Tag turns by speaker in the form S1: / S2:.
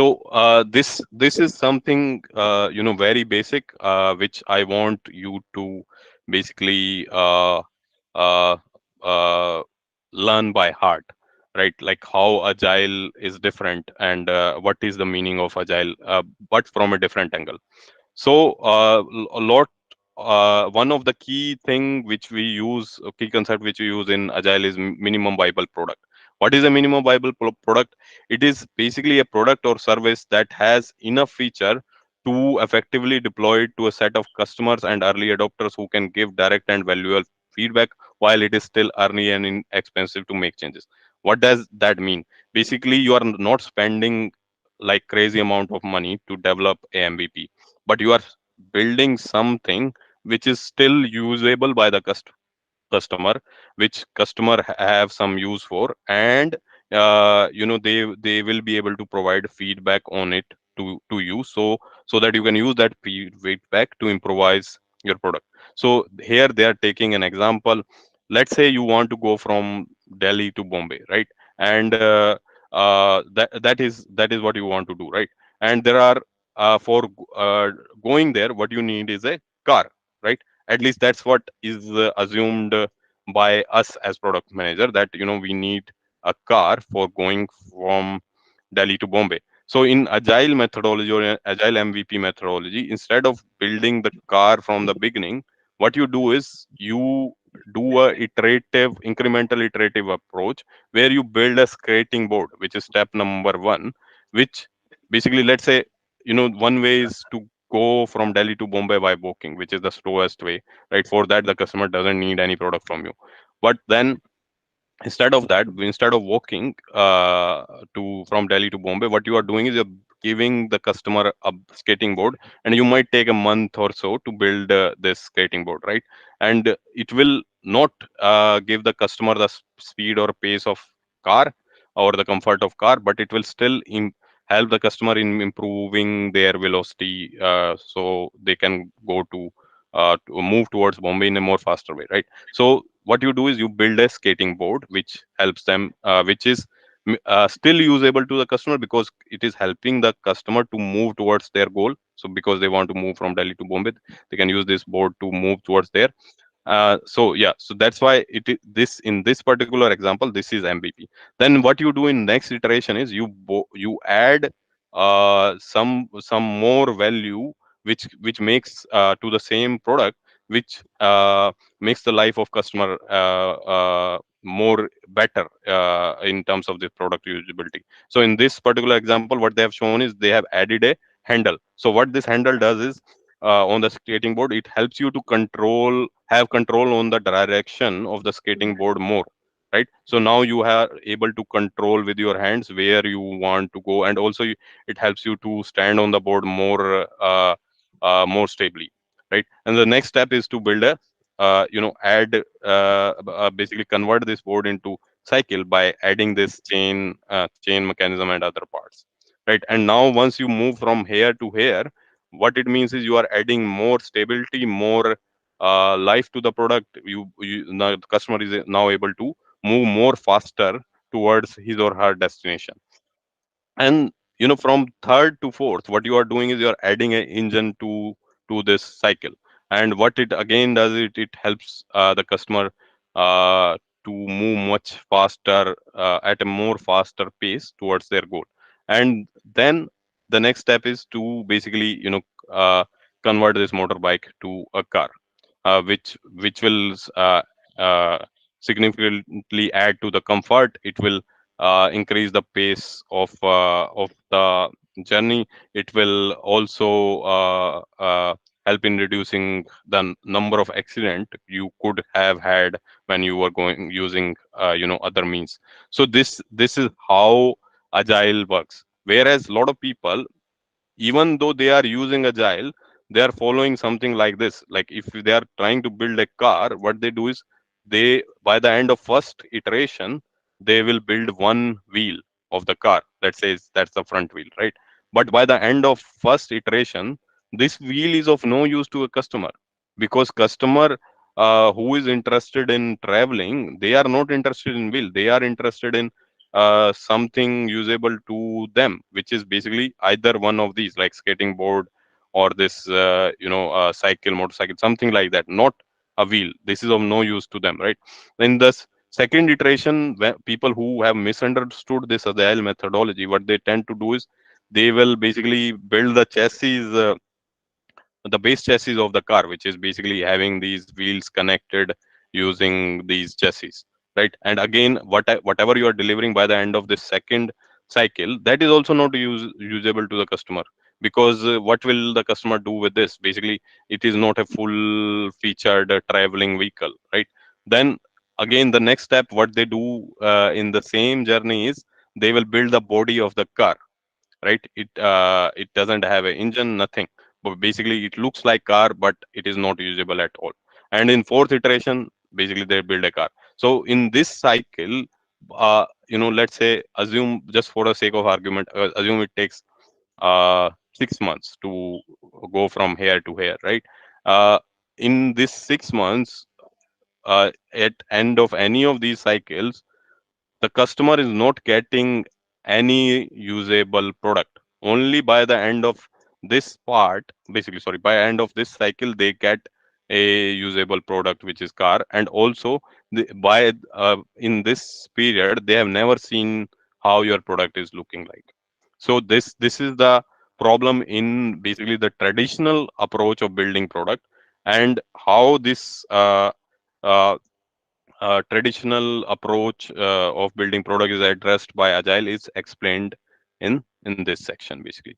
S1: So this is something very basic, which I want you to basically uh, uh, learn by heart, right? Like how agile is different, and what is the meaning of agile, but from a different angle. So a lot. One of the key thing which we use, a key concept which we use in agile is minimum viable product. What is a minimum viable product? It is basically a product or service that has enough feature to effectively deploy it to a set of customers and early adopters who can give direct and valuable feedback while it is still early and inexpensive to make changes. What does that mean? Basically, you are not spending like crazy amount of money to develop a MVP, but you are building something which is still usable by the customer, which customer have some use for, and they will be able to provide feedback on it to you, so that you can use that feedback to improvise your product. So here they are taking an example. Let's say you want to go from Delhi to Bombay, right? And that is what you want to do, right? And there are for going there, what you need is a car, right? At least that's what is assumed by us as product manager, that we need a car for going from Delhi to Bombay. So in agile methodology or agile MVP methodology, instead of building the car from the beginning, what you do is you do a incremental iterative approach, where you build a skating board, which is step number one. Which basically, let's say, one way is to go from Delhi to Bombay by walking, which is the slowest way, right? For that, the customer doesn't need any product from you. But then, instead of walking to from Delhi to Bombay, what you are doing is you're giving the customer a skating board, and you might take a month or so to build this skating board, right? And it will not give the customer the speed or pace of car or the comfort of car, but it will still help the customer in improving their velocity, so they can go to move towards Bombay in a more faster way, right? So what you do is you build a skating board which helps them, which is still usable to the customer, because it is helping the customer to move towards their goal. So because they want to move from Delhi to Bombay, they can use this board to move towards there. So yeah, so that's why this, in this particular example, this is MVP. Then what you do in next iteration is you add some more value, which makes to the same product, which makes the life of customer more better in terms of the product usability. So in this particular example, what they have shown is they have added a handle. So what this handle does is, on the skating board, it helps you to have control on the direction of the skating board more, right? So now you are able to control with your hands where you want to go, and also it helps you to stand on the board more stably, right? And the next step is to build a add basically convert this board into cycle by adding this chain mechanism and other parts, right? And now once you move from here to here, what it means is you are adding more stability, more life to the product. Now the customer is now able to move more faster towards his or her destination. And from third to fourth, what you are doing is you are adding an engine to this cycle. And what it again does, it helps the customer to move much faster, at a more faster pace towards their goal. And then the next step is to basically uh, convert this motorbike to a car, which will uh, significantly add to the comfort. It will increase the pace of the journey. It will also help in reducing the number of accident you could have had when you were going using other means. So this is how agile works. Whereas a lot of people, even though they are using agile, they are following something like this. Like if they are trying to build a car, what they do is, they by the end of first iteration, they will build one wheel of the car. Let's say that's the front wheel, right? But by the end of first iteration, this wheel is of no use to a customer, because customer who is interested in traveling, they are not interested in wheel, they are interested in something usable to them, which is basically either one of these, like skating board or this cycle, motorcycle, something like that, not a wheel. This is of no use to them, right? In this second iteration, where people who have misunderstood this agile methodology, what they tend to do is they will basically build the chassis, the base chassis of the car, which is basically having these wheels connected using these chassis, right? And again, whatever you are delivering by the end of this second cycle, that is also not usable to the customer, because what will the customer do with this? Basically, it is not a full featured traveling vehicle, right? Then again, the next step, what they do in the same journey is they will build the body of the car, right? It doesn't have an engine, nothing, but basically it looks like car, but it is not usable at all. And in fourth iteration, basically they build a car. So in this cycle, let's say, assume, just for the sake of argument, assume it takes 6 months to go from here to here, right? In this 6 months, at end of any of these cycles, the customer is not getting any usable product. Only by the end of this part, basically, sorry, by end of this cycle, they get a usable product, which is car. And also, by in this period, they have never seen how your product is looking like. So this is the problem in basically the traditional approach of building product. And how this uh, traditional approach of building product is addressed by agile is explained in this section, basically.